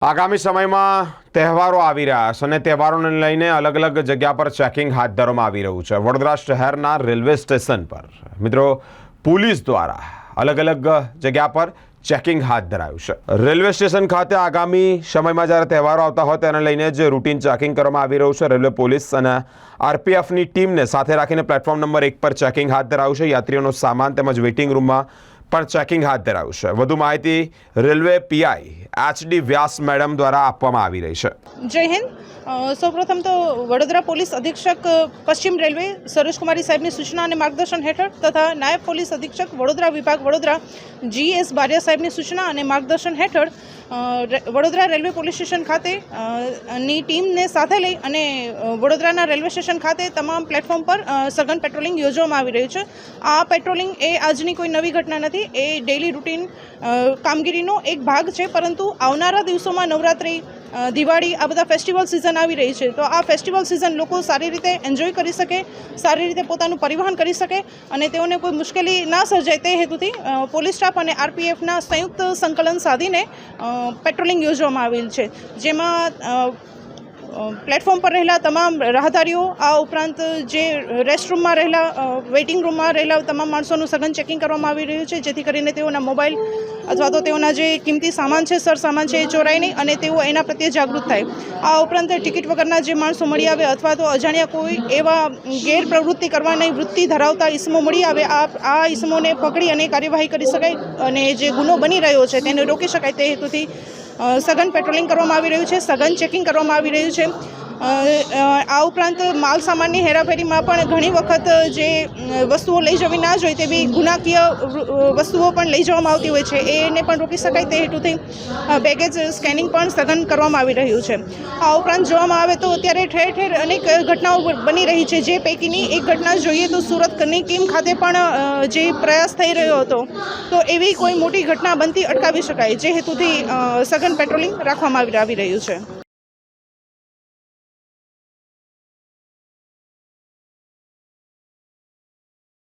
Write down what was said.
આગામી સમયમાં તહેવારો આવી રહ્યા છે અને તહેવારોને લઈને અલગ અલગ જગ્યા પર ચેકિંગ હાથ ધરવામાં આવી રહ્યું છે। વડોદરા શહેરના રેલવે સ્ટેશન પર મિત્રો પોલીસ દ્વારા અલગ અલગ જગ્યા પર ચેકિંગ હાથ ધરાયું છે। રેલવે સ્ટેશન ખાતે આગામી સમયમાં જ્યારે તહેવારો આવતા હોય તેને લઈને જ રૂટીન ચેકિંગ કરવામાં આવી રહ્યું છે। રેલવે પોલીસ અને આરપીએફની ટીમને સાથે રાખીને પ્લેટફોર્મ નંબર 1 પર ચેકિંગ હાથ ધરાયું છે। યાત્રીઓનો સામાન તેમજ વેઇટિંગ રૂમમાં પણ ચેકિંગ હાથ ધરાયું છે। વધુ માહિતી રેલવે પીઆઈ એચડી વ્યાસ મેડમ દ્વારા આપવામાં આવી રહી છે। जय हिंद। સૌપ્રથમ તો વડોદરા પોલીસ અધિક્ષક પશ્ચિમ રેલવે સરોજ કુમારી સાહેબની સૂચના અને માર્ગદર્શન હેઠળ તથા નાયબ પોલીસ અધિક્ષક વડોદરા વિભાગ વડોદરા GS બારિયા સાહેબની સૂચના અને માર્ગદર્શન હેઠળ વડોદરા રેલવે પોલીસ સ્ટેશન ખાતે ની ટીમને સાથે લઈ અને વડોદરાના રેલવે સ્ટેશન ખાતે તમામ પ્લેટફોર્મ પર સઘન પેટ્રોલિંગ યોજવામાં આવી રહ્યું છે। આ પેટ્રોલિંગ એ આજની કોઈ નવી ઘટના નથી, એ ડેઇલી રૂટીન કામગીરીનો એક ભાગ છે। પરંતુ આવનારા દિવસોમાં નવરાત્રિ, દિવાળી, આ બધા ફેસ્ટિવલ સિઝન આવી રહી છે, તો આ ફેસ્ટિવલ સિઝન લોકો સારી રીતે એન્જોય કરી શકે, સારી રીતે પોતાનું પરિવહન કરી શકે અને તેઓને કોઈ મુશ્કેલી ના સર્જાય તે હેતુથી પોલીસ સ્ટાફ અને આરપીએફના સંયુક્ત સંકલન સાધીને પેટ્રોલિંગ યોજવામાં આવેલ છે, જેમાં પ્લેટફોર્મ પર રહેલા તમામ રાહદારીઓ, આ ઉપરાંત જે રેસ્ટરૂમમાં રહેલા, વેઇટિંગ રૂમમાં રહેલા તમામ માણસોનું સઘન ચેકિંગ કરવામાં આવી રહ્યું છે, જેથી કરીને તેઓના મોબાઈલ અથવા તો તેઓના જે કિંમતી સામાન છે, સરસામાન છે, એ ચોરાય નહીં અને તેઓ એના પ્રત્યે જાગૃત થાય। આ ઉપરાંત ટિકિટ વગરના જે માણસો મળી આવે અથવા તો અજાણ્યા કોઈ એવા ગેરપ્રવૃત્તિ કરવાની વૃત્તિ ધરાવતા ઈસમો મળી આવે, આ ઈસમોને પકડી અને કાર્યવાહી કરી શકાય અને જે ગુનો બની રહ્યો છે તેને રોકી શકાય તે હેતુથી સઘન પેટ્રોલિંગ કરવામાં આવી રહ્યું છે, સઘન ચેકિંગ કરવામાં આવી રહ્યું છે। આ ઉપરાંત માલ સામાનની હેરાફેરીમાં પણ ઘણી વખત જે વસ્તુઓ લઈ જવી ના જોઈએ તેવી ગુનાકીય વસ્તુઓ પણ લઈ જવામાં આવતી હોય છે, એને પણ રોકી શકાય તે હેતુથી બેગેજ સ્કેનિંગ પણ સઘન કરવામાં આવી રહ્યું છે। આ ઉપરાંત જોવામાં આવે તો અત્યારે ઠેર ઠેર અનેક ઘટનાઓ બની રહી છે, જે પૈકીની એક ઘટના જોઈએ તો સુરતની ટીમ ખાતે પણ જે પ્રયાસ થઈ રહ્યો હતો, તો એવી કોઈ મોટી ઘટના બનતી અટકાવી શકાય, જે હેતુથી સઘન પેટ્રોલિંગ રાખવામાં આવી રહ્યું છે।